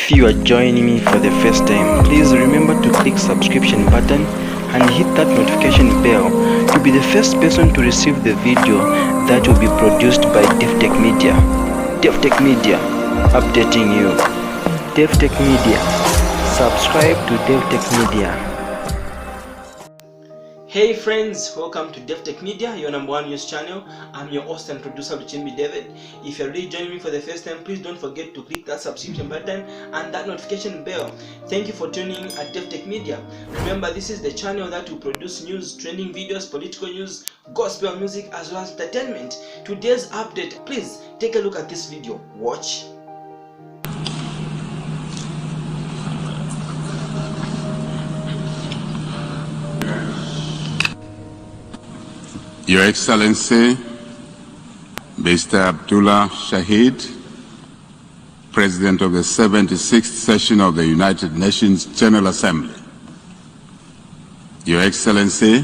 If you are joining me for the first time, please remember to click subscription button and hit that notification bell to be the first person to receive the video that will be produced by Davi-tech-media. Davi-tech-media, updating you. Davi-tech-media, subscribe to Davi-tech-media. Hey friends, welcome to Davi-tech-media, your number one news channel. I'm your host and producer Luchimbi David. If you're really joining me for the first time, please don't forget to click that subscription button and that notification bell. Thank you for tuning in at Davi-tech-media. Remember, this is the channel that will produce news, trending videos, political news, gospel music, as well as entertainment. Today's update, please take a look at this video. Watch. Your Excellency, Mr. Abdullah Shahid, President of the 76th Session of the United Nations General Assembly. Your Excellency,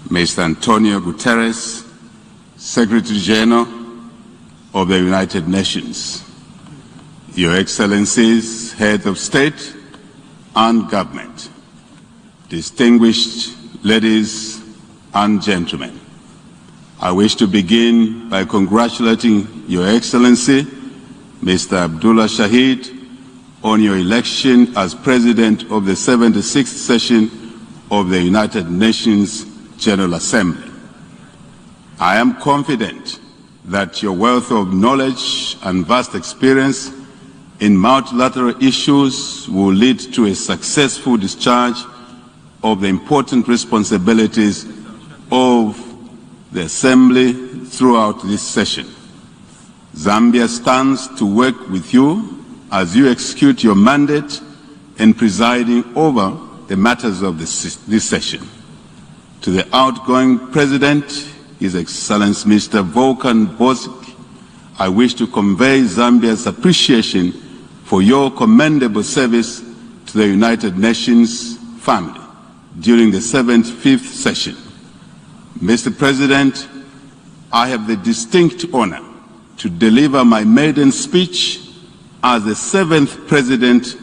Mr. Antonio Guterres, Secretary General of the United Nations. Your Excellencies, Head of State and Government, distinguished ladies and gentlemen. I wish to begin by congratulating Your Excellency, Mr. Abdullah Shahid, on your election as President of the 76th Session of the United Nations General Assembly. I am confident that your wealth of knowledge and vast experience in multilateral issues will lead to a successful discharge of the important responsibilities of the Assembly throughout this session. Zambia stands to work with you as you execute your mandate in presiding over the matters of this session. To the outgoing President, His Excellency Mr. Volkan Bozkır, I wish to convey Zambia's appreciation for your commendable service to the United Nations family during the 75th session. Mr. President, I have the distinct honor to deliver my maiden speech as the 7th President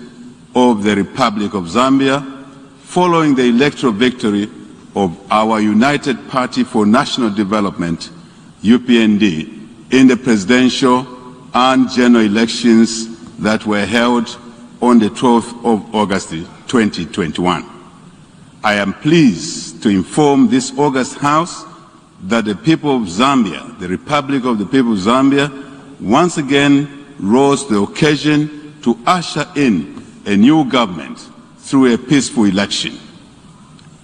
of the Republic of Zambia, following the electoral victory of our United Party for National Development, UPND, in the presidential and general elections that were held on the 12th of August 2021. I am pleased to inform this august House that the people of Zambia, the Republic of the People of Zambia, once again rose to the occasion to usher in a new government through a peaceful election.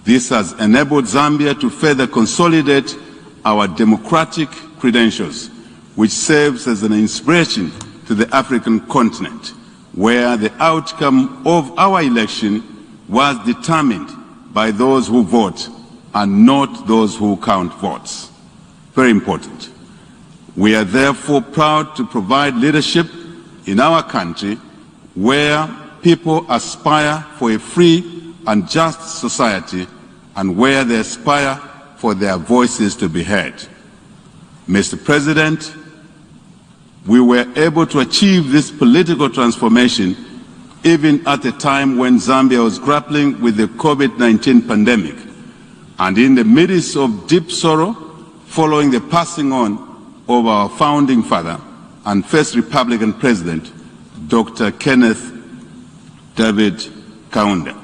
This has enabled Zambia to further consolidate our democratic credentials, which serves as an inspiration to the African continent, where the outcome of our election was determined by those who vote and not those who count votes. Very important. We are therefore proud to provide leadership in our country where people aspire for a free and just society and where they aspire for their voices to be heard. Mr. President, we were able to achieve this political transformation even at a time when Zambia was grappling with the COVID-19 pandemic and in the midst of deep sorrow following the passing on of our founding father and first Republican President, Dr. Kenneth David Kaunda.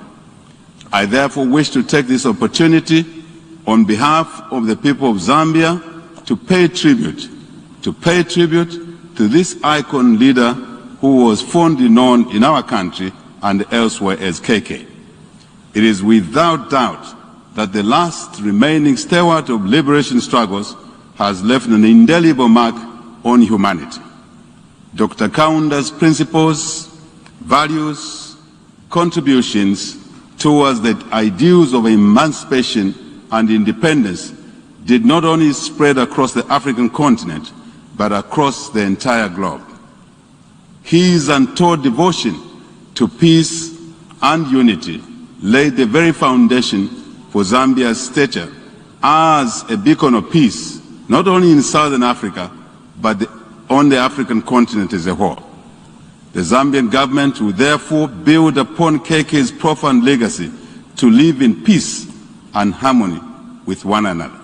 I therefore wish to take this opportunity on behalf of the people of Zambia to pay tribute to this icon leader who was fondly known in our country and elsewhere as KK. It is without doubt that the last remaining stalwart of liberation struggles has left an indelible mark on humanity. Dr. Kaunda's principles, values, contributions towards the ideals of emancipation and independence did not only spread across the African continent, but across the entire globe. His untold devotion to peace and unity laid the very foundation for Zambia's stature as a beacon of peace, not only in Southern Africa, but on the African continent as a whole. The Zambian government will therefore build upon KK's profound legacy to live in peace and harmony with one another.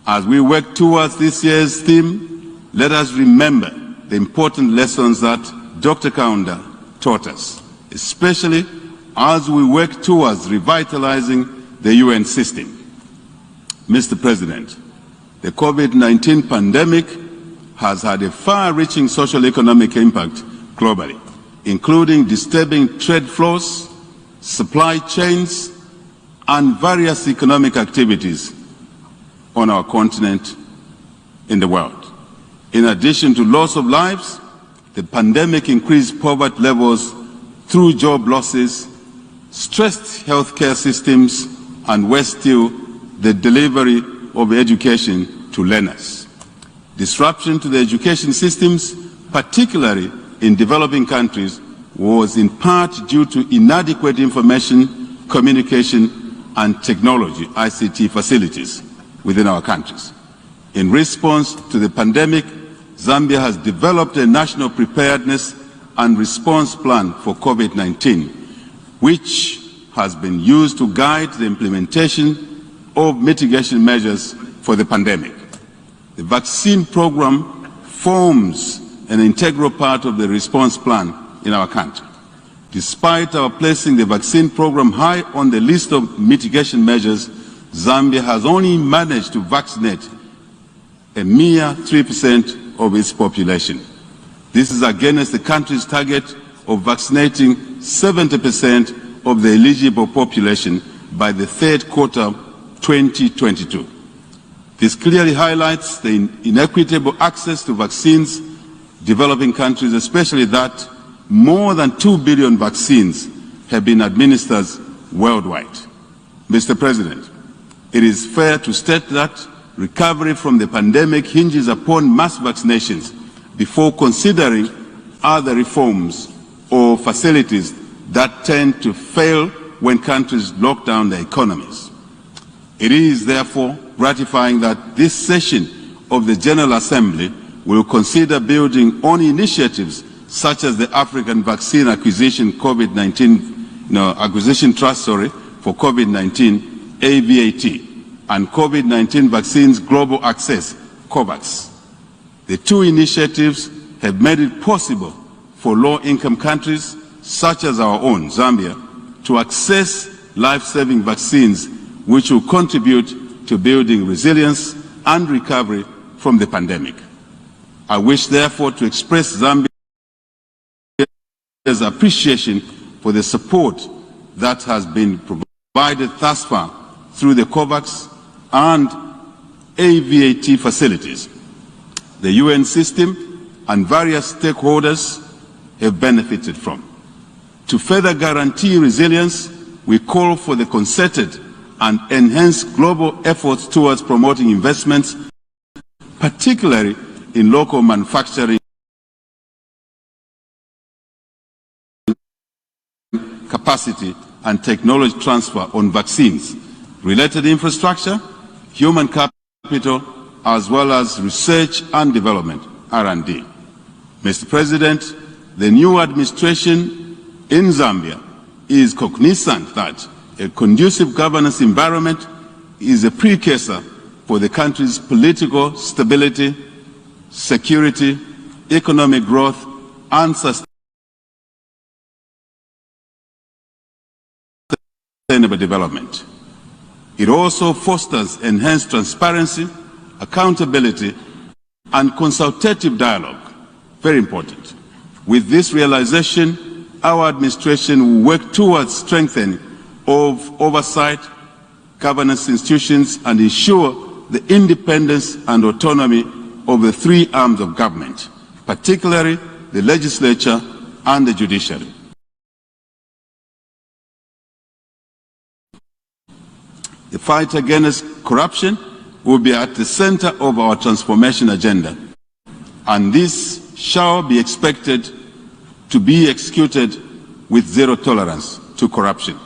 As we work towards this year's theme, let us remember the important lessons that Dr. Kaunda taught us, especially as we work towards revitalizing the UN system. Mr. President, the COVID-19 pandemic has had a far-reaching social-economic impact globally, including disturbing trade flows, supply chains, and various economic activities on our continent in the world. In addition to loss of lives, the pandemic increased poverty levels through job losses, stressed healthcare systems, and worse still, the delivery of education to learners. Disruption to the education systems, particularly in developing countries, was in part due to inadequate information, communication, and technology, ICT facilities within our countries. In response to the pandemic, Zambia has developed a national preparedness and response plan for COVID-19, which has been used to guide the implementation of mitigation measures for the pandemic. The vaccine program forms an integral part of the response plan in our country. Despite our placing the vaccine program high on the list of mitigation measures, Zambia has only managed to vaccinate a mere 3% of its population. This is against the country's target of vaccinating 70% of the eligible population by the third quarter 2022. This clearly highlights the inequitable access to vaccines developing countries, especially that more than 2 billion vaccines have been administered worldwide. Mr. President, it is fair to state that recovery from the pandemic hinges upon mass vaccinations before considering other reforms or facilities that tend to fail when countries lock down their economies. It is therefore gratifying that this session of the General Assembly will consider building on initiatives such as the African Vaccine Acquisition Acquisition Trust for COVID-19, AVAT, and COVID-19 Vaccines Global Access, COVAX. The two initiatives have made it possible for low-income countries such as our own, Zambia, to access life-saving vaccines which will contribute to building resilience and recovery from the pandemic. I wish, therefore, to express Zambia's appreciation for the support that has been provided thus far through the COVAX and AVAT facilities. The UN system and various stakeholders have benefited from. To further guarantee resilience, we call for the concerted and enhanced global efforts towards promoting investments, particularly in local manufacturing capacity and technology transfer on vaccines, related infrastructure, human capital, as well as research and development, R&D. Mr. President, the new administration in Zambia is cognizant that a conducive governance environment is a precursor for the country's political stability, security, economic growth, and sustainable development. It also fosters enhanced transparency, accountability, and consultative dialogue. Very important. With this realization, our administration will work towards strengthening of oversight, governance institutions, and ensure the independence and autonomy of the three arms of government, particularly the legislature and the judiciary. The fight against corruption will be at the center of our transformation agenda, and this shall be expected to be executed with zero tolerance to corruption.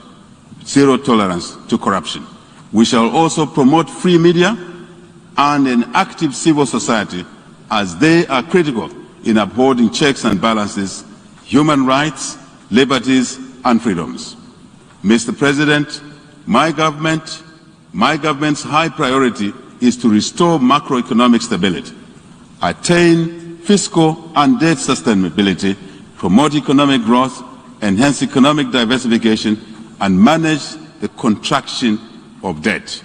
Zero tolerance to corruption. We shall also promote free media and an active civil society, as they are critical in upholding checks and balances human rights, liberties, and freedoms. Mr. President, my government's high priority is to restore macroeconomic stability, attain fiscal and debt sustainability, promote economic growth, enhance economic diversification, and manage the contraction of debt.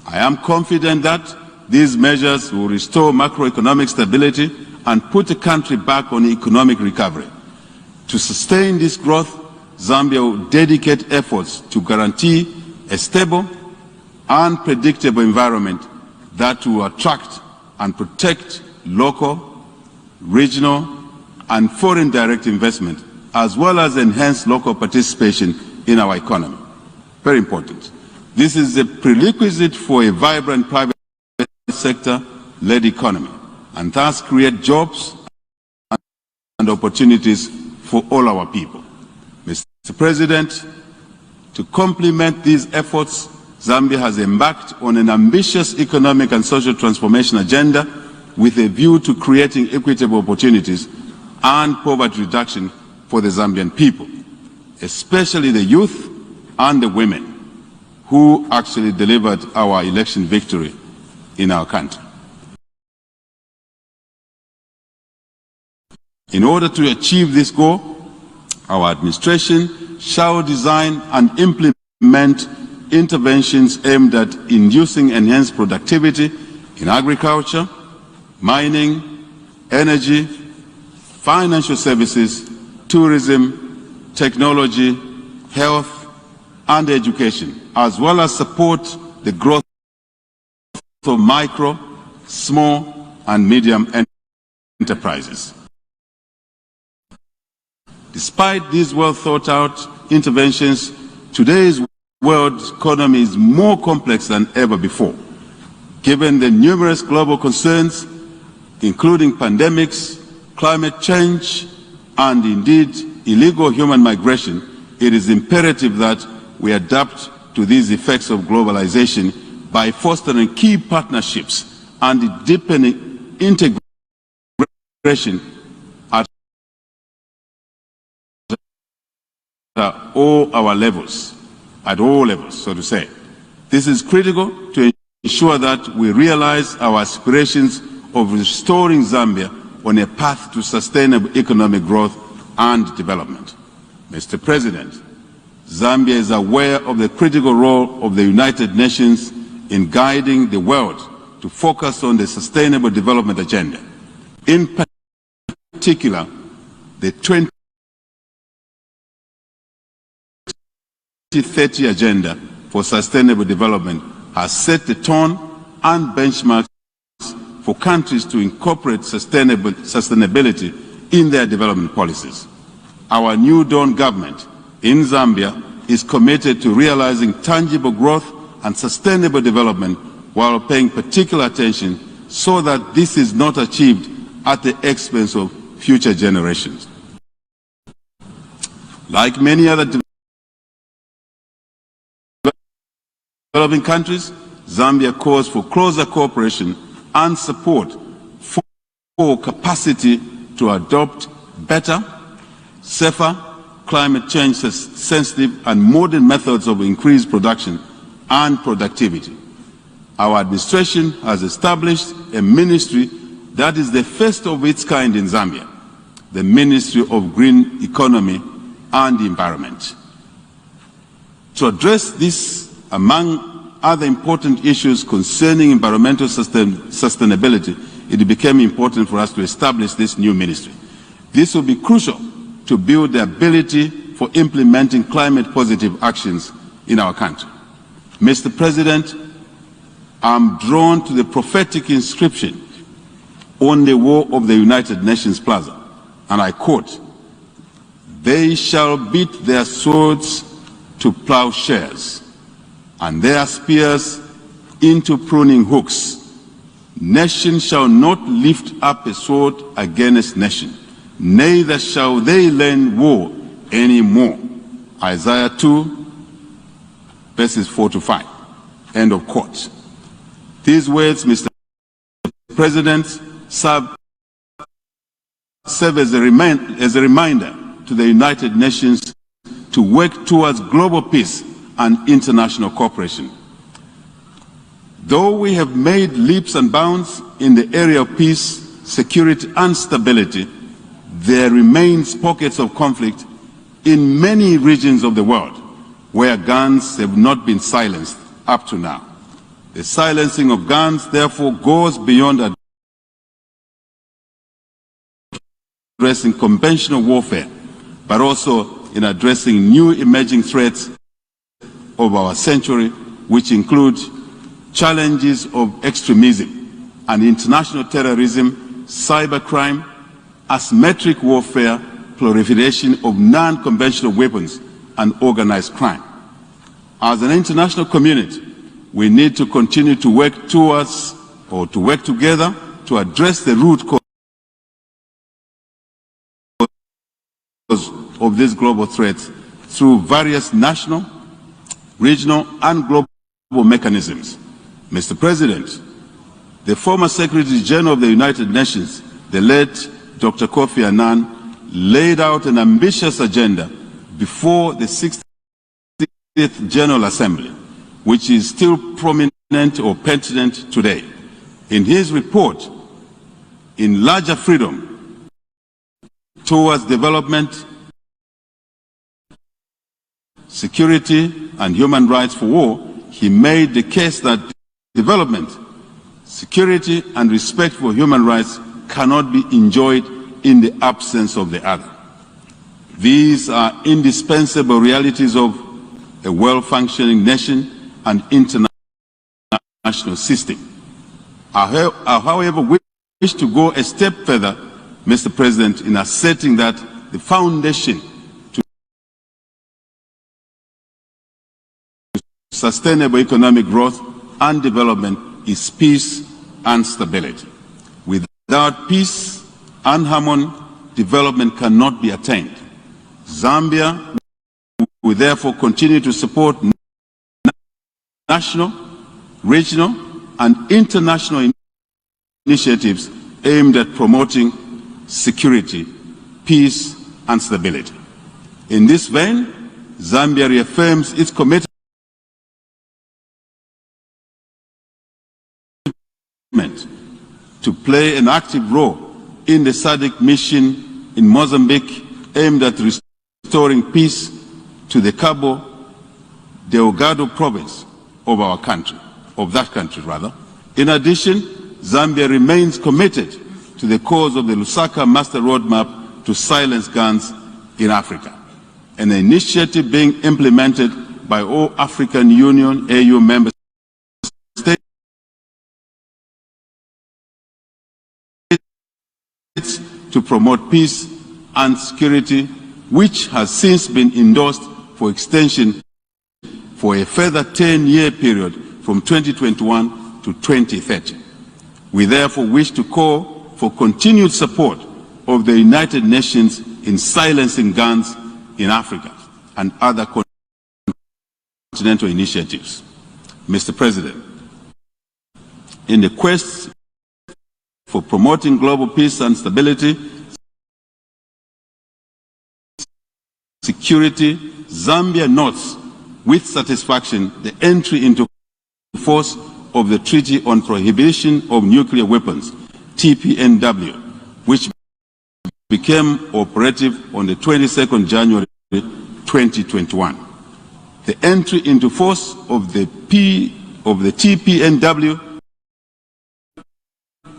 I am confident that these measures will restore macroeconomic stability and put the country back on economic recovery. To sustain this growth, Zambia will dedicate efforts to guarantee a stable and predictable environment that will attract and protect local, regional, and foreign direct investment, as well as enhance local participation in our economy. Very important. This is a prerequisite for a vibrant private sector-led economy, and thus create jobs and opportunities for all our people. Mr. President, to complement these efforts, Zambia has embarked on an ambitious economic and social transformation agenda with a view to creating equitable opportunities and poverty reduction for the Zambian people, especially the youth and the women who actually delivered our election victory in our country. In order to achieve this goal, our administration shall design and implement interventions aimed at inducing enhanced productivity in agriculture, mining, energy, financial services, tourism, technology, health, and education, as well as support the growth of micro, small, and medium enterprises. Despite these well-thought-out interventions, today's world economy is more complex than ever before. Given the numerous global concerns, including pandemics, climate change, and indeed illegal human migration, it is imperative that we adapt to these effects of globalization by fostering key partnerships and deepening integration at all levels, so to say. This is critical to ensure that we realize our aspirations of restoring Zambia on a path to sustainable economic growth and development. Mr. President, Zambia is aware of the critical role of the United Nations in guiding the world to focus on the Sustainable Development Agenda. In particular, the 2030 Agenda for Sustainable Development has set the tone and benchmarks for countries to incorporate sustainability in their development policies. Our new dawn government in Zambia is committed to realizing tangible growth and sustainable development while paying particular attention so that this is not achieved at the expense of future generations. Like many other developing countries, Zambia calls for closer cooperation and support for capacity to adopt better, safer, climate change sensitive and modern methods of increased production and productivity. Our administration has established a ministry that is the first of its kind in Zambia, the Ministry of Green Economy and Environment. To address this, among other important issues concerning environmental sustainability, it became important for us to establish this new ministry. This will be crucial to build the ability for implementing climate-positive actions in our country. Mr. President, I'm drawn to the prophetic inscription on the wall of the United Nations Plaza, and I quote, "They shall beat their swords to plowshares, and their spears into pruning hooks. Nation shall not lift up a sword against nation, neither shall they learn war anymore." Isaiah 2, verses 4 to 5. End of quote. These words, Mr. President, serve as a reminder to the United Nations to work towards global peace and international cooperation. Though we have made leaps and bounds in the area of peace, security and stability, there remains pockets of conflict in many regions of the world where guns have not been silenced up to now. The silencing of guns, therefore, goes beyond addressing conventional warfare, but also in addressing new emerging threats of our century, which include challenges of extremism and international terrorism, cybercrime, asymmetric warfare, proliferation of non-conventional weapons, and organized crime. As an international community, we need to continue to work together to address the root cause of these global threats through various national, regional, and global mechanisms. Mr. President, the former Secretary General of the United Nations, the late Dr. Kofi Annan, laid out an ambitious agenda before the 60th General Assembly, which is still prominent or pertinent today. In his report, In Larger Freedom Towards Development, Security and Human Rights for War, he made the case that development, security and respect for human rights cannot be enjoyed in the absence of the other. These are indispensable realities of a well-functioning nation and international system. I, however, wish to go a step further, Mr. President, in asserting that the foundation to sustainable economic growth and development is peace and stability. Without peace and harmony, development cannot be attained. Zambia will therefore continue to support national, regional, and international initiatives aimed at promoting security, peace, and stability. In this vein, Zambia reaffirms its commitment to play an active role in the SADC mission in Mozambique aimed at restoring peace to the Cabo Delgado province of that country. In addition, Zambia remains committed to the cause of the Lusaka Master Roadmap to silence guns in Africa, an initiative being implemented by all African Union AU member states to promote peace and security, which has since been endorsed for extension for a further 10-year period from 2021 to 2030. We therefore wish to call for continued support of the United Nations in silencing guns in Africa and other continental initiatives. Mr. President, in the quest for promoting global peace and stability, security, Zambia notes with satisfaction the entry into force of the Treaty on Prohibition of Nuclear Weapons, TPNW, which became operative on the 22nd January 2021. The entry into force of the TPNW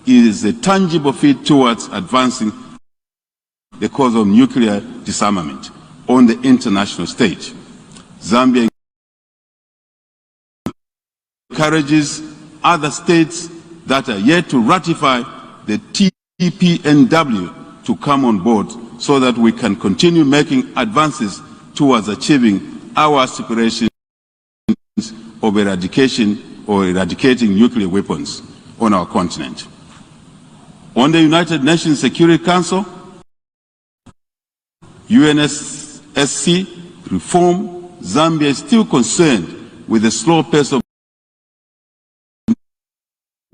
is a tangible feat towards advancing the cause of nuclear disarmament on the international stage. Zambia encourages other states that are yet to ratify the TPNW to come on board so that we can continue making advances towards achieving our aspirations of eradicating nuclear weapons on our continent. On the United Nations Security Council, UNSC reform, Zambia is still concerned with the slow pace of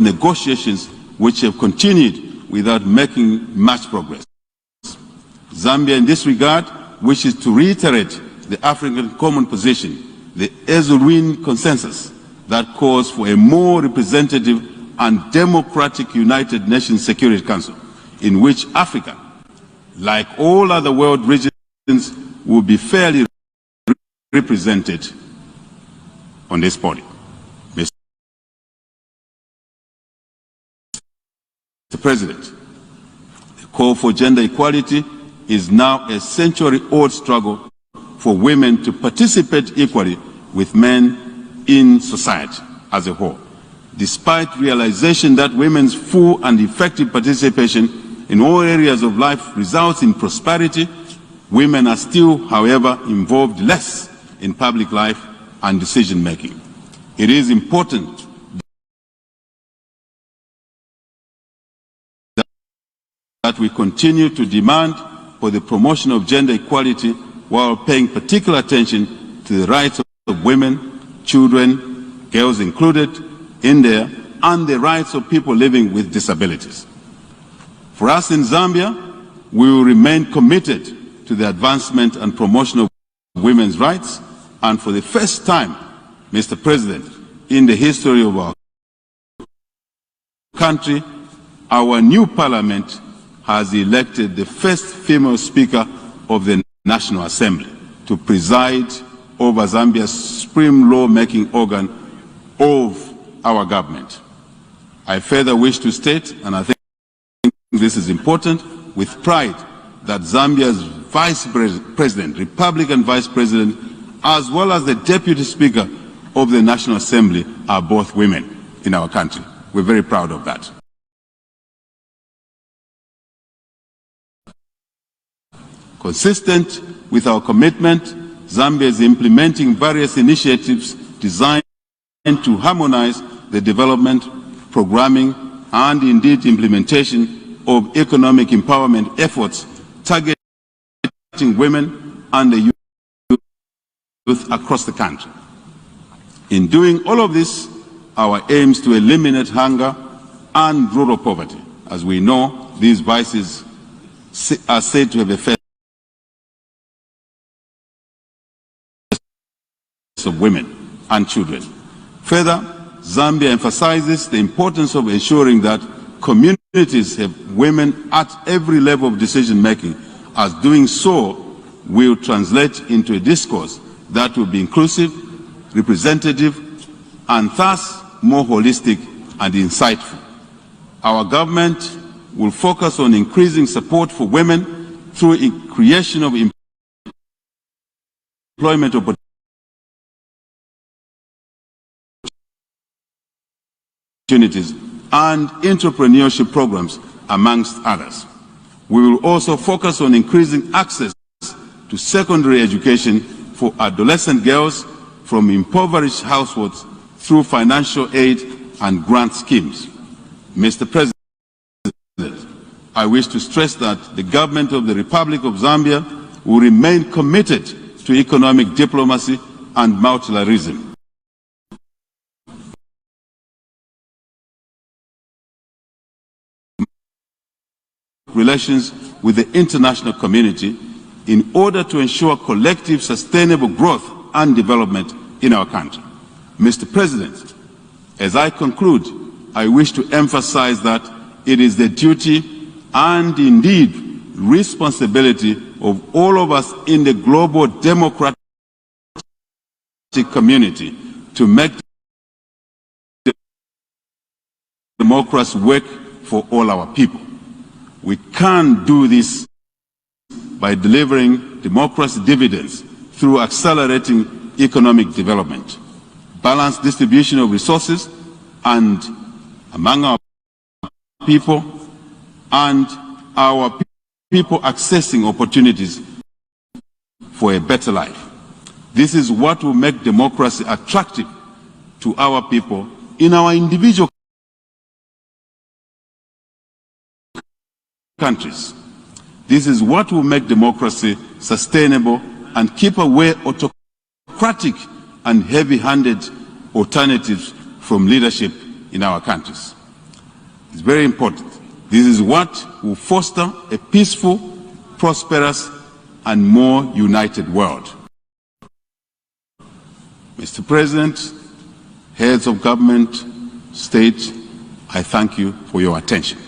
negotiations which have continued without making much progress. Zambia, in this regard, wishes to reiterate the African Common Position, the Ezulwin Consensus, that calls for a more representative and democratic United Nations Security Council, in which Africa, like all other world regions, will be fairly represented on this body. Mr. President, the call for gender equality is now a century-old struggle for women to participate equally with men in society as a whole. Despite realization that women's full and effective participation in all areas of life results in prosperity, women are still, however, involved less in public life and decision-making. It is important that we continue to demand for the promotion of gender equality while paying particular attention to the rights of women, children, girls included in there, and the rights of people living with disabilities. For us in Zambia, we will remain committed to the advancement and promotion of women's rights, and for the first time, Mr. President, in the history of our country, our new parliament has elected the first female Speaker of the National Assembly to preside over Zambia's supreme law-making organ of our government. I further wish to state, and I think this is important, with pride, that Zambia's Vice President, Republican Vice President, as well as the Deputy Speaker of the National Assembly are both women in our country. We're very proud of that. Consistent with our commitment, Zambia is implementing various initiatives designed to harmonize the development, programming, and indeed implementation of economic empowerment efforts targeting women and the youth across the country. In doing all of this, our aim is to eliminate hunger and rural poverty. As we know, these vices are said to have effects of women and children. Further, Zambia emphasizes the importance of ensuring that communities have women at every level of decision-making, as doing so will translate into a discourse that will be inclusive, representative, and thus more holistic and insightful. Our government will focus on increasing support for women through a creation of employment opportunities and entrepreneurship programs, amongst others. We will also focus on increasing access to secondary education for adolescent girls from impoverished households through financial aid and grant schemes. Mr. President, I wish to stress that the government of the Republic of Zambia will remain committed to economic diplomacy and multilateralism. Relations with the international community in order to ensure collective sustainable growth and development in our country. Mr. President, as I conclude, I wish to emphasize that it is the duty and indeed responsibility of all of us in the global democratic community to make democracy work for all our people. We can do this by delivering democracy dividends through accelerating economic development, balanced distribution of resources and among our people, and our people accessing opportunities for a better life. This is what will make democracy attractive to our people in our individual countries. This is what will make democracy sustainable and keep away autocratic and heavy-handed alternatives from leadership in our countries. It's very important. This is what will foster a peaceful, prosperous, and more united world. Mr. President, heads of government, state, I thank you for your attention.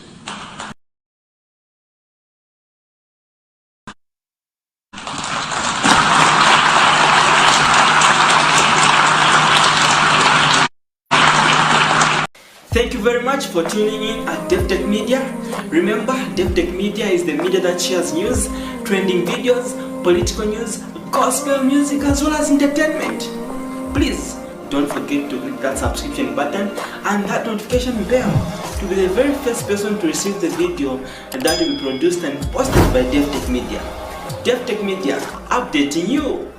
Thank you very much for tuning in at Davi-tech-media. Remember, Davi-tech-media is the media that shares news, trending videos, political news, gospel music, as well as entertainment. Please don't forget to click that subscription button and that notification bell to be the very first person to receive the video that will be produced and posted by Davi-tech-media. Davi-tech-media, updating you.